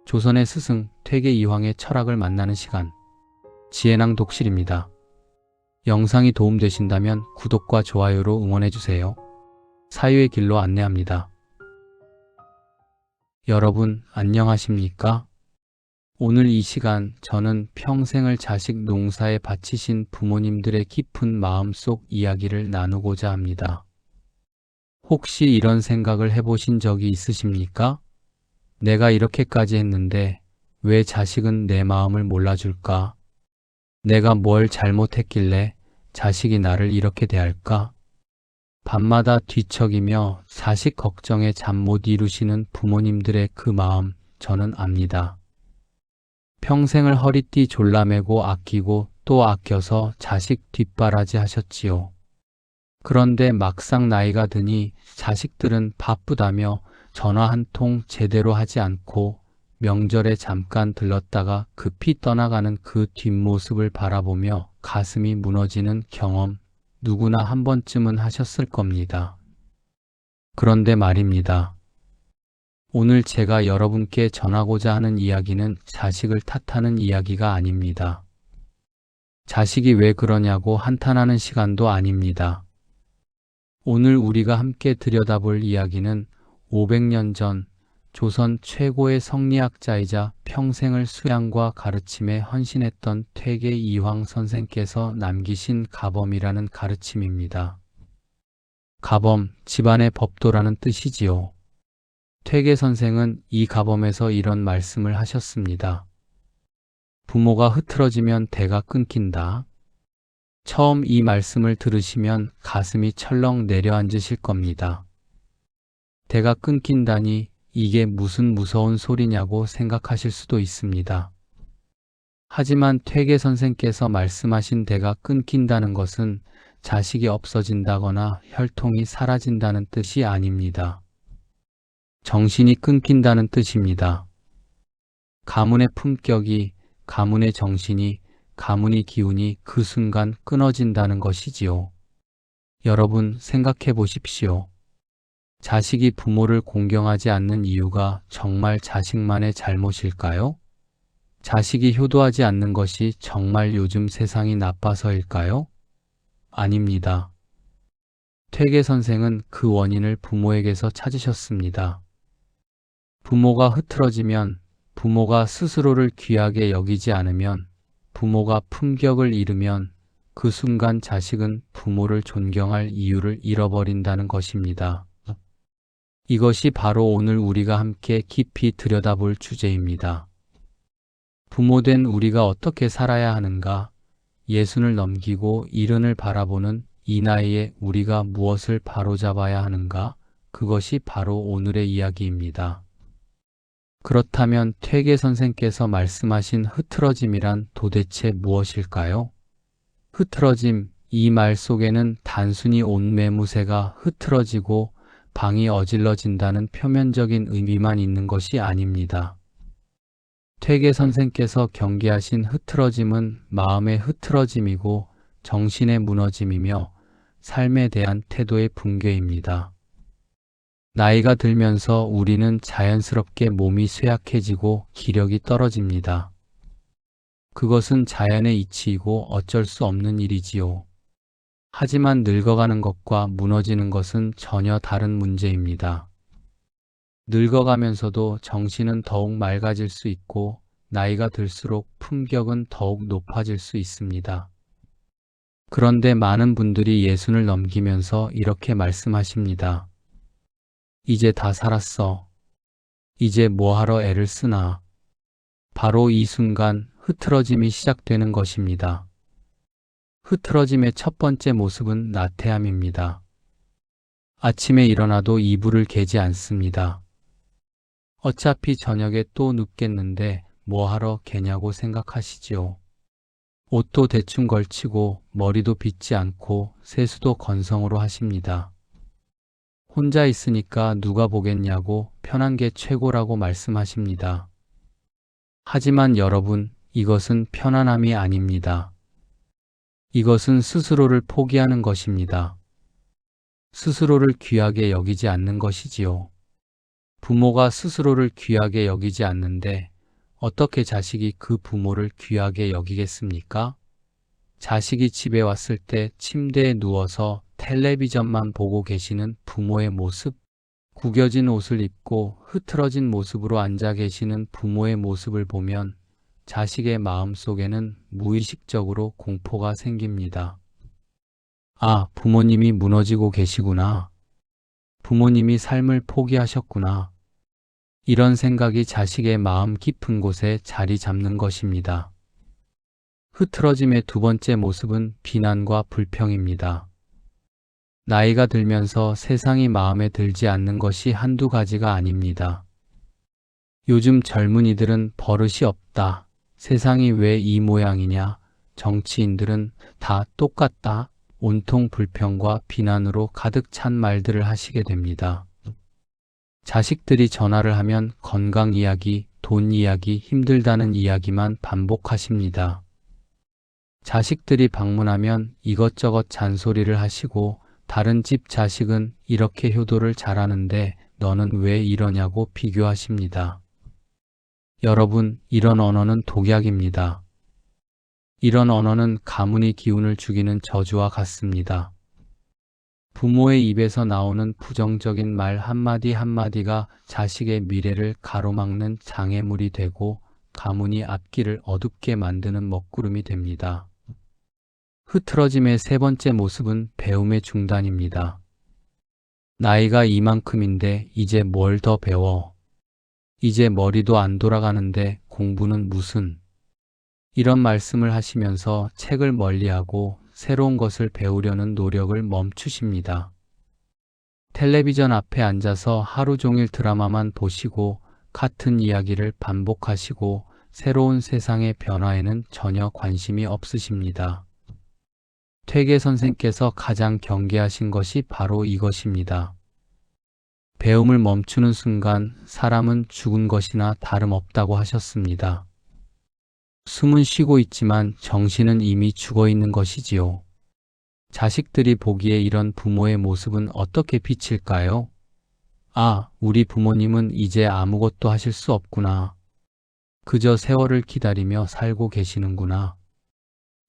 조선의 스승 퇴계 이황의 철학을 만나는 시간, 지혜낭 독실입니다. 영상이 도움되신다면 구독과 좋아요로 응원해주세요. 사유의 길로 안내합니다. 여러분 안녕하십니까? 오늘 이 시간 저는 평생을 자식 농사에 바치신 부모님들의 깊은 마음속 이야기를 나누고자 합니다. 혹시 이런 생각을 해보신 적이 있으십니까? 내가 이렇게까지 했는데 왜 자식은 내 마음을 몰라줄까? 내가 뭘 잘못했길래 자식이 나를 이렇게 대할까? 밤마다 뒤척이며 자식 걱정에 잠 못 이루시는 부모님들의 그 마음 저는 압니다. 평생을 허리띠 졸라매고 아끼고 또 아껴서 자식 뒷바라지 하셨지요. 그런데 막상 나이가 드니 자식들은 바쁘다며 전화 한 통 제대로 하지 않고 명절에 잠깐 들렀다가 급히 떠나가는 그 뒷모습을 바라보며 가슴이 무너지는 경험 누구나 한 번쯤은 하셨을 겁니다. 그런데 말입니다. 오늘 제가 여러분께 전하고자 하는 이야기는 자식을 탓하는 이야기가 아닙니다. 자식이 왜 그러냐고 한탄하는 시간도 아닙니다. 오늘 우리가 함께 들여다볼 이야기는 500년 전 조선 최고의 성리학자이자 평생을 수양과 가르침에 헌신했던 퇴계 이황 선생께서 남기신 가범이라는 가르침입니다. 가범, 집안의 법도라는 뜻이지요. 퇴계 선생은 이 가범에서 이런 말씀을 하셨습니다. 부모가 흐트러지면 대가 끊긴다. 처음 이 말씀을 들으시면 가슴이 철렁 내려앉으실 겁니다. 대가 끊긴다니 이게 무슨 무서운 소리냐고 생각하실 수도 있습니다. 하지만 퇴계 선생께서 말씀하신 대가 끊긴다는 것은 자식이 없어진다거나 혈통이 사라진다는 뜻이 아닙니다. 정신이 끊긴다는 뜻입니다. 가문의 품격이, 가문의 정신이, 가문의 기운이 그 순간 끊어진다는 것이지요. 여러분 생각해 보십시오. 자식이 부모를 공경하지 않는 이유가 정말 자식만의 잘못일까요? 자식이 효도하지 않는 것이 정말 요즘 세상이 나빠서일까요? 아닙니다. 퇴계 선생은 그 원인을 부모에게서 찾으셨습니다. 부모가 흐트러지면, 부모가 스스로를 귀하게 여기지 않으면, 부모가 품격을 잃으면 그 순간 자식은 부모를 존경할 이유를 잃어버린다는 것입니다. 이것이 바로 오늘 우리가 함께 깊이 들여다볼 주제입니다. 부모된 우리가 어떻게 살아야 하는가? 예순을 넘기고 일흔을 바라보는 이 나이에 우리가 무엇을 바로잡아야 하는가? 그것이 바로 오늘의 이야기입니다. 그렇다면 퇴계 선생께서 말씀하신 흐트러짐이란 도대체 무엇일까요? 흐트러짐, 이 말 속에는 단순히 온 매무새가 흐트러지고 방이 어질러진다는 표면적인 의미만 있는 것이 아닙니다. 퇴계 선생께서 경계하신 흐트러짐은 마음의 흐트러짐이고 정신의 무너짐이며 삶에 대한 태도의 붕괴입니다. 나이가 들면서 우리는 자연스럽게 몸이 쇠약해지고 기력이 떨어집니다. 그것은 자연의 이치이고 어쩔 수 없는 일이지요. 하지만 늙어가는 것과 무너지는 것은 전혀 다른 문제입니다. 늙어가면서도 정신은 더욱 맑아질 수 있고 나이가 들수록 품격은 더욱 높아질 수 있습니다. 그런데 많은 분들이 예순을 넘기면서 이렇게 말씀하십니다. 이제 다 살았어. 이제 뭐하러 애를 쓰나. 바로 이 순간 흐트러짐이 시작되는 것입니다. 흐트러짐의 첫 번째 모습은 나태함입니다. 아침에 일어나도 이불을 개지 않습니다. 어차피 저녁에 또 눕겠는데 뭐하러 개냐고 생각하시지요. 옷도 대충 걸치고 머리도 빗지 않고 세수도 건성으로 하십니다. 혼자 있으니까 누가 보겠냐고 편한 게 최고라고 말씀하십니다. 하지만 여러분, 이것은 편안함이 아닙니다. 이것은 스스로를 포기하는 것입니다. 스스로를 귀하게 여기지 않는 것이지요. 부모가 스스로를 귀하게 여기지 않는데 어떻게 자식이 그 부모를 귀하게 여기겠습니까? 자식이 집에 왔을 때 침대에 누워서 텔레비전만 보고 계시는 부모의 모습, 구겨진 옷을 입고 흐트러진 모습으로 앉아 계시는 부모의 모습을 보면 자식의 마음 속에는 무의식적으로 공포가 생깁니다. 아, 부모님이 무너지고 계시구나. 부모님이 삶을 포기하셨구나. 이런 생각이 자식의 마음 깊은 곳에 자리 잡는 것입니다. 흐트러짐의 두 번째 모습은 비난과 불평입니다. 나이가 들면서 세상이 마음에 들지 않는 것이 한두 가지가 아닙니다. 요즘 젊은이들은 버릇이 없다. 세상이 왜 이 모양이냐. 정치인들은 다 똑같다. 온통 불평과 비난으로 가득 찬 말들을 하시게 됩니다. 자식들이 전화를 하면 건강 이야기, 돈 이야기, 힘들다는 이야기만 반복하십니다. 자식들이 방문하면 이것저것 잔소리를 하시고 다른 집 자식은 이렇게 효도를 잘하는데 너는 왜 이러냐고 비교하십니다. 여러분, 이런 언어는 독약입니다. 이런 언어는 가문의 기운을 죽이는 저주와 같습니다. 부모의 입에서 나오는 부정적인 말 한마디 한마디가 자식의 미래를 가로막는 장애물이 되고 가문의 앞길을 어둡게 만드는 먹구름이 됩니다. 흐트러짐의 세 번째 모습은 배움의 중단입니다. 나이가 이만큼인데 이제 뭘 더 배워? 이제 머리도 안 돌아가는데 공부는 무슨? 이런 말씀을 하시면서 책을 멀리하고 새로운 것을 배우려는 노력을 멈추십니다. 텔레비전 앞에 앉아서 하루 종일 드라마만 보시고 같은 이야기를 반복하시고 새로운 세상의 변화에는 전혀 관심이 없으십니다. 퇴계 선생께서 가장 경계하신 것이 바로 이것입니다. 배움을 멈추는 순간 사람은 죽은 것이나 다름없다고 하셨습니다. 숨은 쉬고 있지만 정신은 이미 죽어 있는 것이지요. 자식들이 보기에 이런 부모의 모습은 어떻게 비칠까요? 아, 우리 부모님은 이제 아무것도 하실 수 없구나. 그저 세월을 기다리며 살고 계시는구나.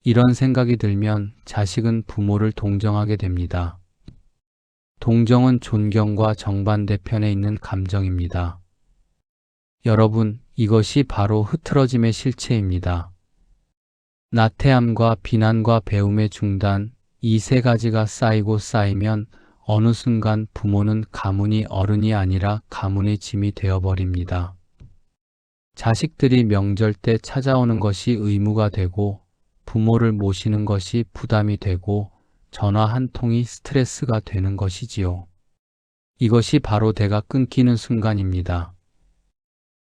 이런 생각이 들면 자식은 부모를 동정하게 됩니다. 동정은 존경과 정반대편에 있는 감정입니다. 여러분, 이것이 바로 흐트러짐의 실체입니다. 나태함과 비난과 배움의 중단, 이 세 가지가 쌓이고 쌓이면 어느 순간 부모는 가문이 어른이 아니라 가문의 짐이 되어버립니다. 자식들이 명절 때 찾아오는 것이 의무가 되고 부모를 모시는 것이 부담이 되고 전화 한 통이 스트레스가 되는 것이지요. 이것이 바로 대가 끊기는 순간입니다.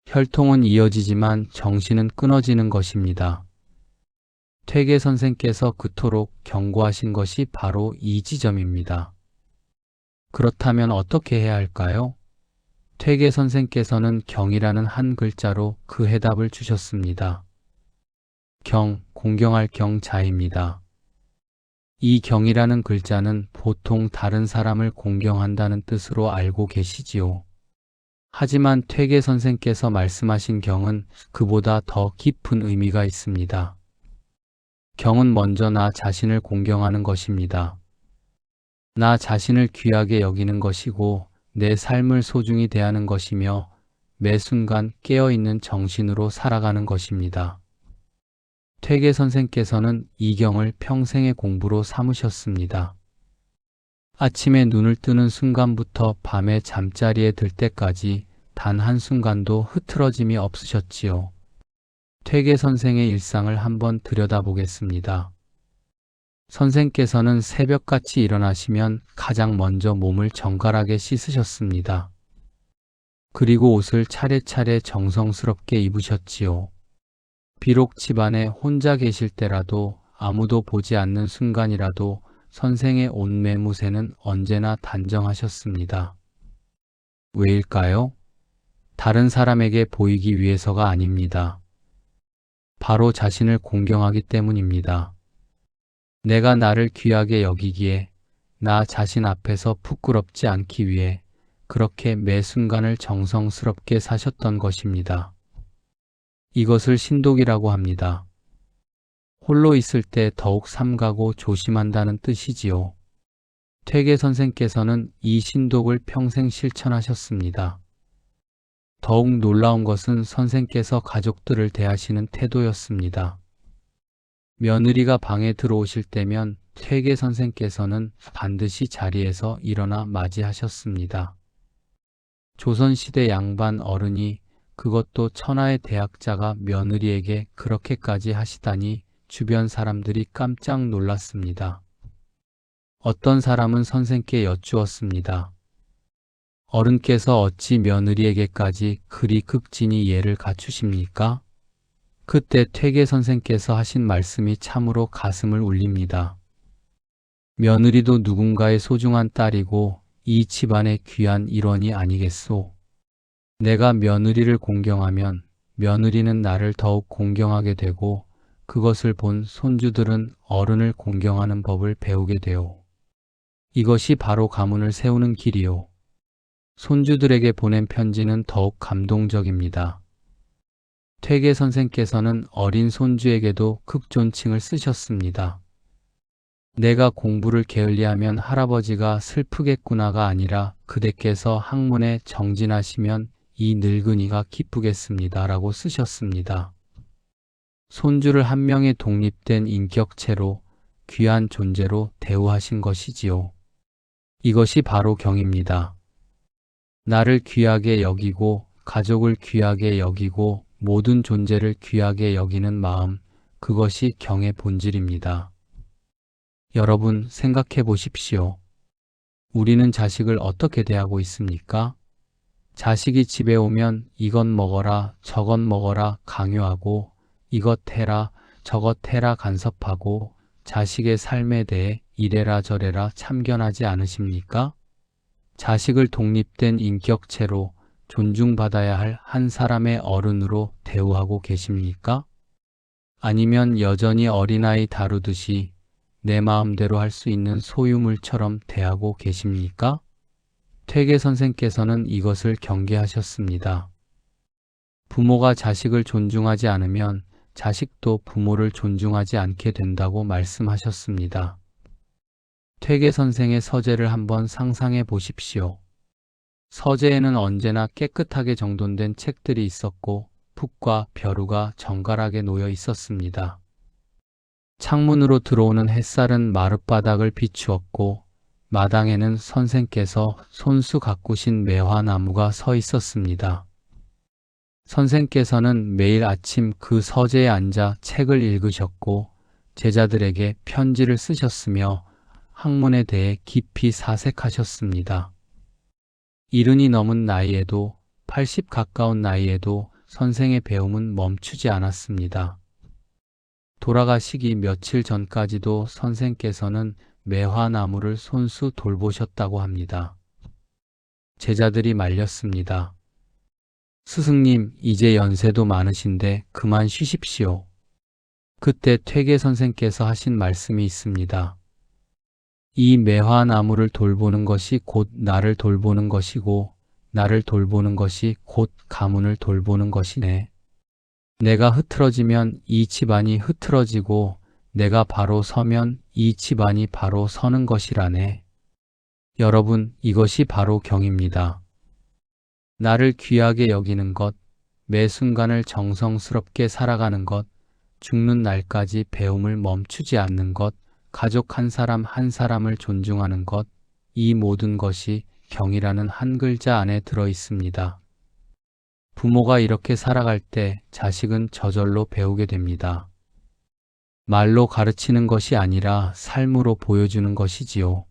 혈통은 이어지지만 정신은 끊어지는 것입니다. 퇴계 선생께서 그토록 경고하신 것이 바로 이 지점입니다. 그렇다면 어떻게 해야 할까요? 퇴계 선생께서는 경이라는 한 글자로 그 해답을 주셨습니다. 경, 공경할 경자입니다. 이 경이라는 글자는 보통 다른 사람을 공경한다는 뜻으로 알고 계시지요. 하지만 퇴계 선생께서 말씀하신 경은 그보다 더 깊은 의미가 있습니다. 경은 먼저 나 자신을 공경하는 것입니다. 나 자신을 귀하게 여기는 것이고 내 삶을 소중히 대하는 것이며 매 순간 깨어있는 정신으로 살아가는 것입니다. 퇴계 선생께서는 이 경을 평생의 공부로 삼으셨습니다. 아침에 눈을 뜨는 순간부터 밤에 잠자리에 들 때까지 단 한순간도 흐트러짐이 없으셨지요. 퇴계 선생의 일상을 한번 들여다보겠습니다. 선생께서는 새벽같이 일어나시면 가장 먼저 몸을 정갈하게 씻으셨습니다. 그리고 옷을 차례차례 정성스럽게 입으셨지요. 비록 집안에 혼자 계실 때라도 아무도 보지 않는 순간이라도 선생의 옷 매무새는 언제나 단정하셨습니다. 왜일까요? 다른 사람에게 보이기 위해서가 아닙니다. 바로 자신을 공경하기 때문입니다. 내가 나를 귀하게 여기기에 나 자신 앞에서 부끄럽지 않기 위해 그렇게 매 순간을 정성스럽게 사셨던 것입니다. 이것을 신독이라고 합니다. 홀로 있을 때 더욱 삼가고 조심한다는 뜻이지요. 퇴계 선생께서는 이 신독을 평생 실천하셨습니다. 더욱 놀라운 것은 선생께서 가족들을 대하시는 태도였습니다. 며느리가 방에 들어오실 때면 퇴계 선생께서는 반드시 자리에서 일어나 맞이하셨습니다. 조선시대 양반 어른이, 그것도 천하의 대학자가 며느리에게 그렇게까지 하시다니 주변 사람들이 깜짝 놀랐습니다. 어떤 사람은 선생께 여쭈었습니다. 어른께서 어찌 며느리에게까지 그리 극진히 예를 갖추십니까? 그때 퇴계 선생께서 하신 말씀이 참으로 가슴을 울립니다. 며느리도 누군가의 소중한 딸이고 이 집안의 귀한 일원이 아니겠소. 내가 며느리를 공경하면 며느리는 나를 더욱 공경하게 되고 그것을 본 손주들은 어른을 공경하는 법을 배우게 되오. 이것이 바로 가문을 세우는 길이요. 손주들에게 보낸 편지는 더욱 감동적입니다. 퇴계 선생께서는 어린 손주에게도 극존칭을 쓰셨습니다. 내가 공부를 게을리하면 할아버지가 슬프겠구나가 아니라 그대께서 학문에 정진하시면 이 늙은이가 기쁘겠습니다 라고 쓰셨습니다. 손주를 한 명의 독립된 인격체로 귀한 존재로 대우하신 것이지요. 이것이 바로 경입니다. 나를 귀하게 여기고 가족을 귀하게 여기고 모든 존재를 귀하게 여기는 마음, 그것이 경의 본질입니다. 여러분 생각해 보십시오. 우리는 자식을 어떻게 대하고 있습니까? 자식이 집에 오면 이것 먹어라 저것 먹어라 강요하고 이것 해라 저것 해라 간섭하고 자식의 삶에 대해 이래라 저래라 참견하지 않으십니까? 자식을 독립된 인격체로 존중받아야 할 한 사람의 어른으로 대우하고 계십니까? 아니면 여전히 어린아이 다루듯이 내 마음대로 할 수 있는 소유물처럼 대하고 계십니까? 퇴계 선생께서는 이것을 경계하셨습니다. 부모가 자식을 존중하지 않으면 자식도 부모를 존중하지 않게 된다고 말씀하셨습니다. 퇴계 선생의 서재를 한번 상상해 보십시오. 서재에는 언제나 깨끗하게 정돈된 책들이 있었고 붓과 벼루가 정갈하게 놓여 있었습니다. 창문으로 들어오는 햇살은 마룻바닥을 비추었고 마당에는 선생께서 손수 가꾸신 매화나무가 서 있었습니다. 선생께서는 매일 아침 그 서재에 앉아 책을 읽으셨고 제자들에게 편지를 쓰셨으며 학문에 대해 깊이 사색하셨습니다. 70이 넘은 나이에도 80 가까운 나이에도 선생의 배움은 멈추지 않았습니다. 돌아가시기 며칠 전까지도 선생께서는 매화나무를 손수 돌보셨다고 합니다. 제자들이 말렸습니다. 스승님, 이제 연세도 많으신데 그만 쉬십시오. 그때 퇴계 선생께서 하신 말씀이 있습니다. 이 매화나무를 돌보는 것이 곧 나를 돌보는 것이고 나를 돌보는 것이 곧 가문을 돌보는 것이네. 내가 흐트러지면 이 집안이 흐트러지고 내가 바로 서면 이 집안이 바로 서는 것이라네. 여러분, 이것이 바로 경입니다. 나를 귀하게 여기는 것, 매 순간을 정성스럽게 살아가는 것, 죽는 날까지 배움을 멈추지 않는 것, 가족 한 사람 한 사람을 존중하는 것, 이 모든 것이 경이라는 한 글자 안에 들어 있습니다. 부모가 이렇게 살아갈 때 자식은 저절로 배우게 됩니다. 말로 가르치는 것이 아니라 삶으로 보여주는 것이지요.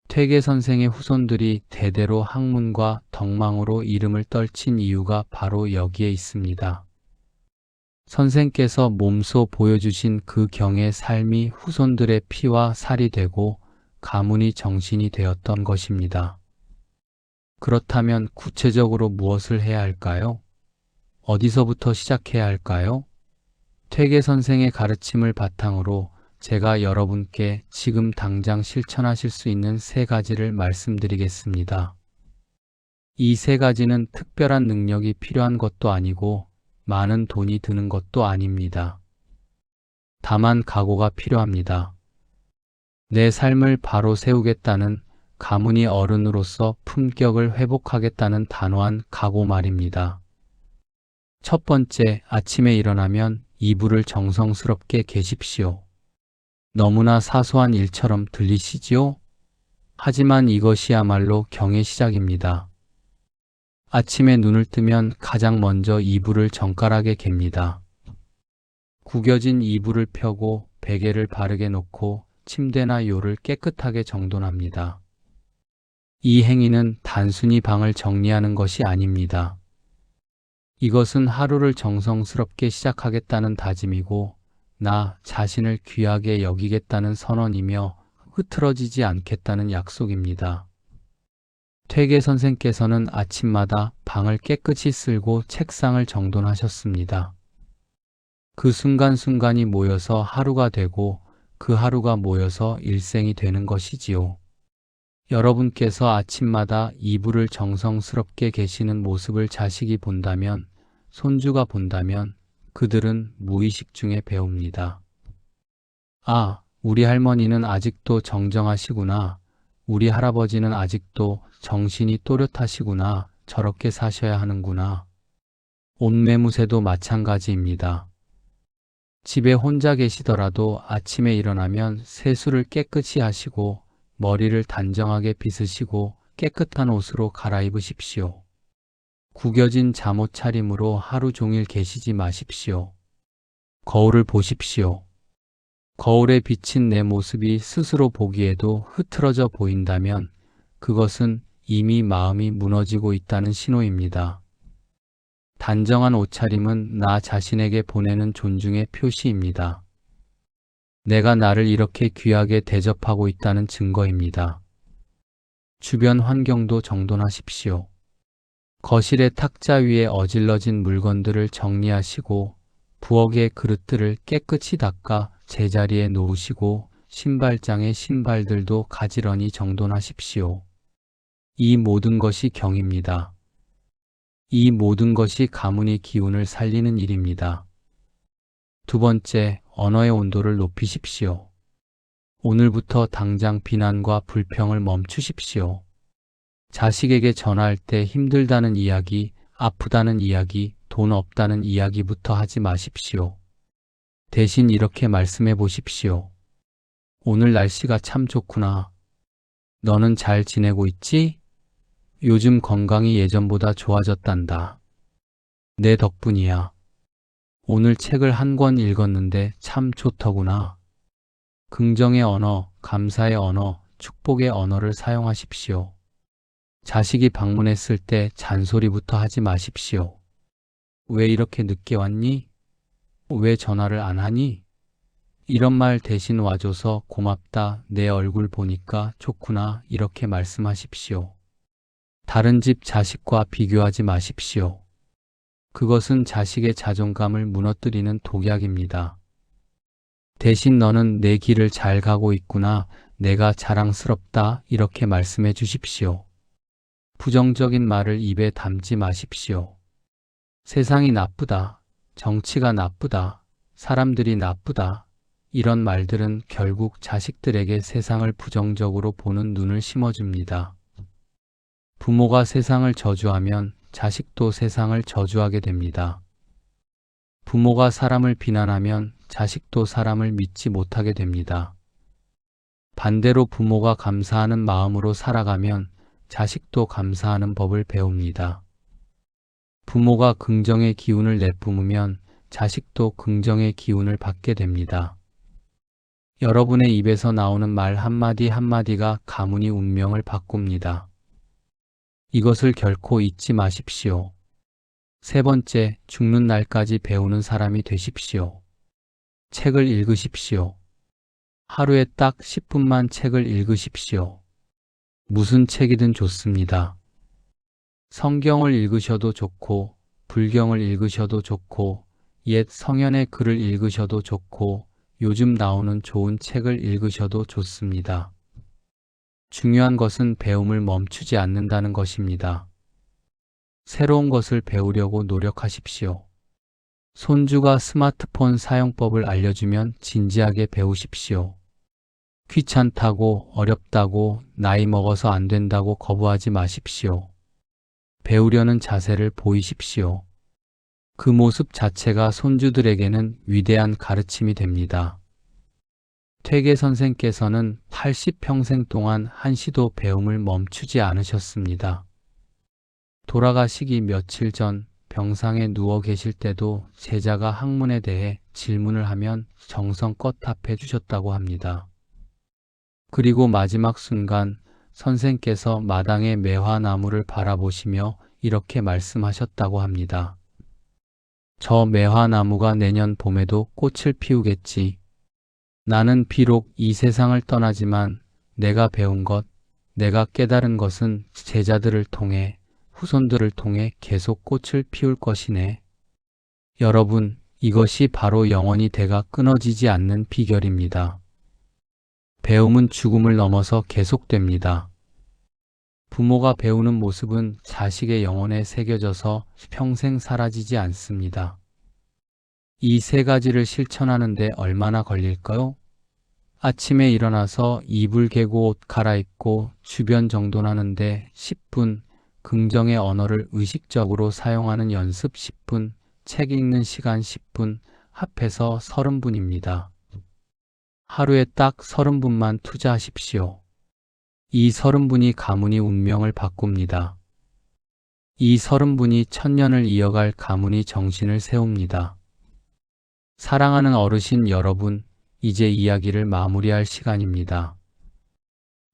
퇴계 선생의 후손들이 대대로 학문과 덕망으로 이름을 떨친 이유가 바로 여기에 있습니다. 선생께서 몸소 보여주신 그 경의 삶이 후손들의 피와 살이 되고 가문이 정신이 되었던 것입니다. 그렇다면 구체적으로 무엇을 해야 할까요? 어디서부터 시작해야 할까요? 퇴계 선생의 가르침을 바탕으로 제가 여러분께 지금 당장 실천하실 수 있는 3가지를 말씀드리겠습니다. 이 3가지는 특별한 능력이 필요한 것도 아니고 많은 돈이 드는 것도 아닙니다. 다만 각오가 필요합니다. 내 삶을 바로 세우겠다는 가문이 어른으로서 품격을 회복하겠다는 단호한 각오 말입니다. 첫 번째, 아침에 일어나면 이불을 정성스럽게 개십시오. 너무나 사소한 일처럼 들리시지요? 하지만 이것이야말로 경의 시작입니다. 아침에 눈을 뜨면 가장 먼저 이불을 정갈하게 갭니다. 구겨진 이불을 펴고 베개를 바르게 놓고 침대나 요를 깨끗하게 정돈합니다. 이 행위는 단순히 방을 정리하는 것이 아닙니다. 이것은 하루를 정성스럽게 시작하겠다는 다짐이고 나 자신을 귀하게 여기겠다는 선언이며 흐트러지지 않겠다는 약속입니다. 퇴계 선생께서는 아침마다 방을 깨끗이 쓸고 책상을 정돈하셨습니다. 그 순간순간이 모여서 하루가 되고 그 하루가 모여서 일생이 되는 것이지요. 여러분께서 아침마다 이불을 정성스럽게 개시는 모습을 자식이 본다면, 손주가 본다면 그들은 무의식 중에 배웁니다. 아, 우리 할머니는 아직도 정정하시구나. 우리 할아버지는 아직도 정신이 또렷하시구나. 저렇게 사셔야 하는구나. 옷매무새도 마찬가지입니다. 집에 혼자 계시더라도 아침에 일어나면 세수를 깨끗이 하시고 머리를 단정하게 빗으시고 깨끗한 옷으로 갈아입으십시오. 구겨진 잠옷 차림으로 하루 종일 계시지 마십시오. 거울을 보십시오. 거울에 비친 내 모습이 스스로 보기에도 흐트러져 보인다면 그것은 이미 마음이 무너지고 있다는 신호입니다. 단정한 옷차림은 나 자신에게 보내는 존중의 표시입니다. 내가 나를 이렇게 귀하게 대접하고 있다는 증거입니다. 주변 환경도 정돈하십시오. 거실의 탁자 위에 어질러진 물건들을 정리하시고 부엌의 그릇들을 깨끗이 닦아 제자리에 놓으시고 신발장의 신발들도 가지런히 정돈하십시오. 이 모든 것이 경입니다. 이 모든 것이 가문의 기운을 살리는 일입니다. 두 번째, 언어의 온도를 높이십시오. 오늘부터 당장 비난과 불평을 멈추십시오. 자식에게 전화할 때 힘들다는 이야기, 아프다는 이야기, 돈 없다는 이야기부터 하지 마십시오. 대신 이렇게 말씀해 보십시오. 오늘 날씨가 참 좋구나. 너는 잘 지내고 있지? 요즘 건강이 예전보다 좋아졌단다. 내 덕분이야. 오늘 책을 한 권 읽었는데 참 좋더구나. 긍정의 언어, 감사의 언어, 축복의 언어를 사용하십시오. 자식이 방문했을 때 잔소리부터 하지 마십시오. 왜 이렇게 늦게 왔니? 왜 전화를 안 하니? 이런 말 대신 와줘서 고맙다. 내 얼굴 보니까 좋구나. 이렇게 말씀하십시오. 다른 집 자식과 비교하지 마십시오. 그것은 자식의 자존감을 무너뜨리는 독약입니다. 대신 너는 내 길을 잘 가고 있구나. 내가 자랑스럽다. 이렇게 말씀해 주십시오. 부정적인 말을 입에 담지 마십시오. 세상이 나쁘다. 정치가 나쁘다. 사람들이 나쁘다. 이런 말들은 결국 자식들에게 세상을 부정적으로 보는 눈을 심어줍니다. 부모가 세상을 저주하면 자식도 세상을 저주하게 됩니다. 부모가 사람을 비난하면 자식도 사람을 믿지 못하게 됩니다. 반대로 부모가 감사하는 마음으로 살아가면 자식도 감사하는 법을 배웁니다. 부모가 긍정의 기운을 내뿜으면 자식도 긍정의 기운을 받게 됩니다. 여러분의 입에서 나오는 말 한마디 한마디가 가문의 운명을 바꿉니다. 이것을 결코 잊지 마십시오. 세 번째, 죽는 날까지 배우는 사람이 되십시오. 책을 읽으십시오. 하루에 딱 10분만 책을 읽으십시오. 무슨 책이든 좋습니다. 성경을 읽으셔도 좋고, 불경을 읽으셔도 좋고, 옛 성현의 글을 읽으셔도 좋고, 요즘 나오는 좋은 책을 읽으셔도 좋습니다. 중요한 것은 배움을 멈추지 않는다는 것입니다. 새로운 것을 배우려고 노력하십시오. 손주가 스마트폰 사용법을 알려주면 진지하게 배우십시오. 귀찮다고, 어렵다고, 나이 먹어서 안 된다고 거부하지 마십시오. 배우려는 자세를 보이십시오. 그 모습 자체가 손주들에게는 위대한 가르침이 됩니다. 퇴계 선생께서는 80평생 동안 한시도 배움을 멈추지 않으셨습니다. 돌아가시기 며칠 전 병상에 누워 계실 때도 제자가 학문에 대해 질문을 하면 정성껏 답해 주셨다고 합니다. 그리고 마지막 순간 선생께서 마당의 매화나무를 바라보시며 이렇게 말씀하셨다고 합니다. 저 매화나무가 내년 봄에도 꽃을 피우겠지. 나는 비록 이 세상을 떠나지만 내가 배운 것, 내가 깨달은 것은 제자들을 통해, 후손들을 통해 계속 꽃을 피울 것이네. 여러분, 이것이 바로 영원히 대가 끊어지지 않는 비결입니다. 배움은 죽음을 넘어서 계속됩니다. 부모가 배우는 모습은 자식의 영혼에 새겨져서 평생 사라지지 않습니다. 이 세 가지를 실천하는데 얼마나 걸릴까요? 아침에 일어나서 이불 개고 옷 갈아입고 주변 정돈하는데 10분, 긍정의 언어를 의식적으로 사용하는 연습 10분, 책 읽는 시간 10분, 합해서 30분입니다. 하루에 딱 30분만 투자하십시오. 이 30분이 가문이 운명을 바꿉니다. 이 30분이 천년을 이어갈 가문이 정신을 세웁니다. 사랑하는 어르신 여러분, 이제 이야기를 마무리할 시간입니다.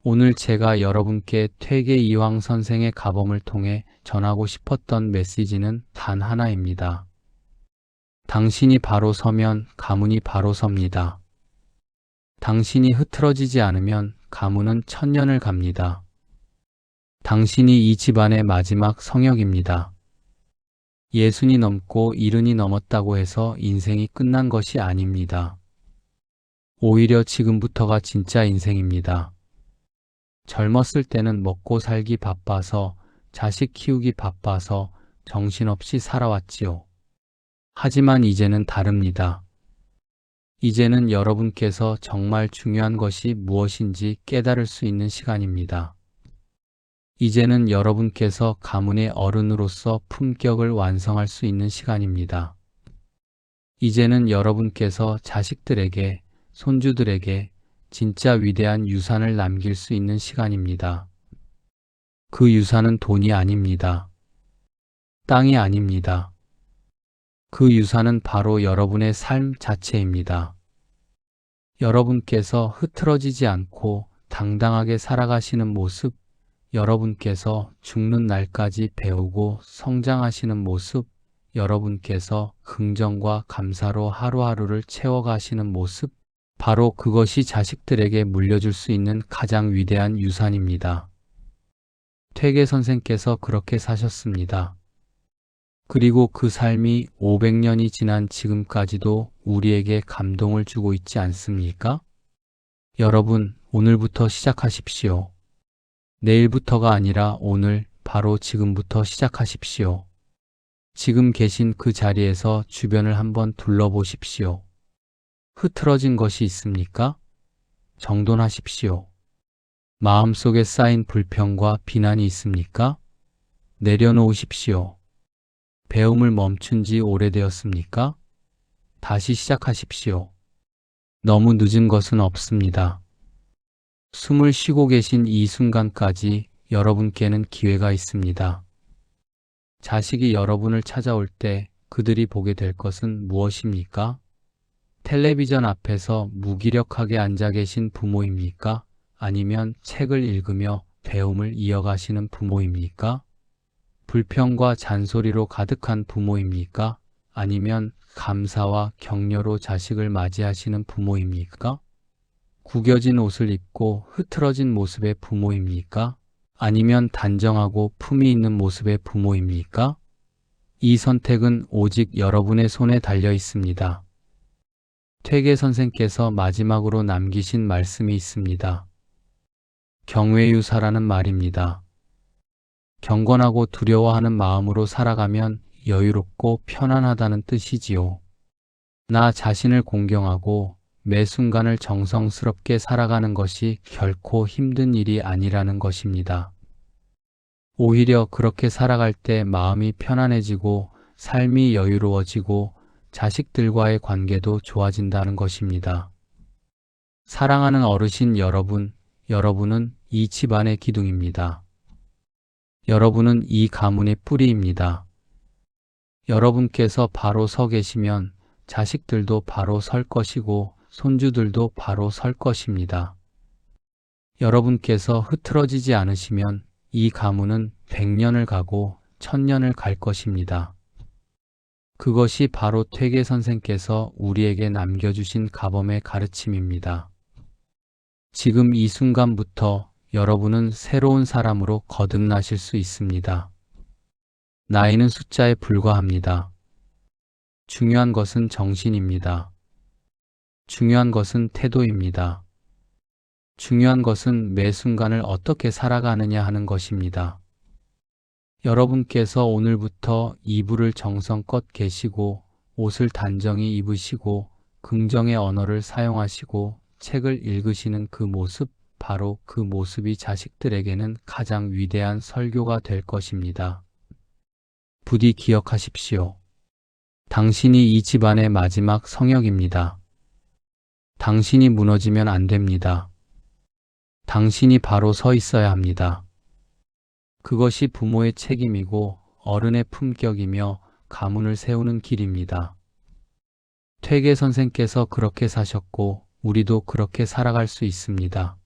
오늘 제가 여러분께 퇴계 이황 선생의 가범을 통해 전하고 싶었던 메시지는 단 하나입니다. 당신이 바로 서면 가문이 바로 섭니다. 당신이 흐트러지지 않으면 가문은 천년을 갑니다. 당신이 이 집안의 마지막 성역입니다. 60이 넘고 70이 넘었다고 해서 인생이 끝난 것이 아닙니다. 오히려 지금부터가 진짜 인생입니다. 젊었을 때는 먹고 살기 바빠서, 자식 키우기 바빠서 정신없이 살아왔지요. 하지만 이제는 다릅니다. 이제는 여러분께서 정말 중요한 것이 무엇인지 깨달을 수 있는 시간입니다. 이제는 여러분께서 가문의 어른으로서 품격을 완성할 수 있는 시간입니다. 이제는 여러분께서 자식들에게, 손주들에게 진짜 위대한 유산을 남길 수 있는 시간입니다. 그 유산은 돈이 아닙니다. 땅이 아닙니다. 그 유산은 바로 여러분의 삶 자체입니다. 여러분께서 흐트러지지 않고 당당하게 살아가시는 모습, 여러분께서 죽는 날까지 배우고 성장하시는 모습, 여러분께서 긍정과 감사로 하루하루를 채워가시는 모습, 바로 그것이 자식들에게 물려줄 수 있는 가장 위대한 유산입니다. 퇴계 선생께서 그렇게 사셨습니다. 그리고 그 삶이 500년이 지난 지금까지도 우리에게 감동을 주고 있지 않습니까? 여러분, 오늘부터 시작하십시오. 내일부터가 아니라 오늘, 바로 지금부터 시작하십시오. 지금 계신 그 자리에서 주변을 한번 둘러보십시오. 흐트러진 것이 있습니까? 정돈하십시오. 마음속에 쌓인 불평과 비난이 있습니까? 내려놓으십시오. 배움을 멈춘 지 오래되었습니까? 다시 시작하십시오. 너무 늦은 것은 없습니다. 숨을 쉬고 계신 이 순간까지 여러분께는 기회가 있습니다. 자식이 여러분을 찾아올 때 그들이 보게 될 것은 무엇입니까? 텔레비전 앞에서 무기력하게 앉아 계신 부모입니까? 아니면 책을 읽으며 배움을 이어가시는 부모입니까? 불평과 잔소리로 가득한 부모입니까? 아니면 감사와 격려로 자식을 맞이하시는 부모입니까? 구겨진 옷을 입고 흐트러진 모습의 부모입니까? 아니면 단정하고 품위 있는 모습의 부모입니까? 이 선택은 오직 여러분의 손에 달려 있습니다. 퇴계 선생께서 마지막으로 남기신 말씀이 있습니다. 경외유사라는 말입니다. 경건하고 두려워하는 마음으로 살아가면 여유롭고 편안하다는 뜻이지요. 나 자신을 공경하고 매 순간을 정성스럽게 살아가는 것이 결코 힘든 일이 아니라는 것입니다. 오히려 그렇게 살아갈 때 마음이 편안해지고 삶이 여유로워지고 자식들과의 관계도 좋아진다는 것입니다. 사랑하는 어르신 여러분, 여러분은 이 집안의 기둥입니다. 여러분은 이 가문의 뿌리입니다. 여러분께서 바로 서 계시면 자식들도 바로 설 것이고 손주들도 바로 설 것입니다. 여러분께서 흐트러지지 않으시면 이 가문은 100년을 가고 1000년을 갈 것입니다. 그것이 바로 퇴계 선생께서 우리에게 남겨주신 가범의 가르침입니다. 지금 이 순간부터 여러분은 새로운 사람으로 거듭나실 수 있습니다. 나이는 숫자에 불과합니다. 중요한 것은 정신입니다. 중요한 것은 태도입니다. 중요한 것은 매 순간을 어떻게 살아가느냐 하는 것입니다. 여러분께서 오늘부터 이불을 정성껏 개시고 옷을 단정히 입으시고 긍정의 언어를 사용하시고 책을 읽으시는 그 모습, 바로 그 모습이 자식들에게는 가장 위대한 설교가 될 것입니다. 부디 기억하십시오. 당신이 이 집안의 마지막 성역입니다. 당신이 무너지면 안 됩니다. 당신이 바로 서 있어야 합니다. 그것이 부모의 책임이고 어른의 품격이며 가문을 세우는 길입니다. 퇴계 선생께서 그렇게 사셨고 우리도 그렇게 살아갈 수 있습니다.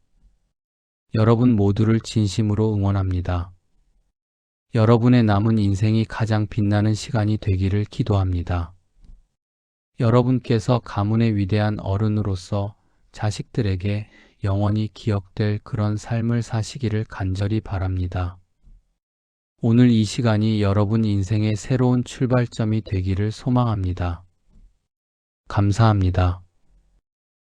여러분 모두를 진심으로 응원합니다. 여러분의 남은 인생이 가장 빛나는 시간이 되기를 기도합니다. 여러분께서 가문의 위대한 어른으로서 자식들에게 영원히 기억될 그런 삶을 사시기를 간절히 바랍니다. 오늘 이 시간이 여러분 인생의 새로운 출발점이 되기를 소망합니다. 감사합니다.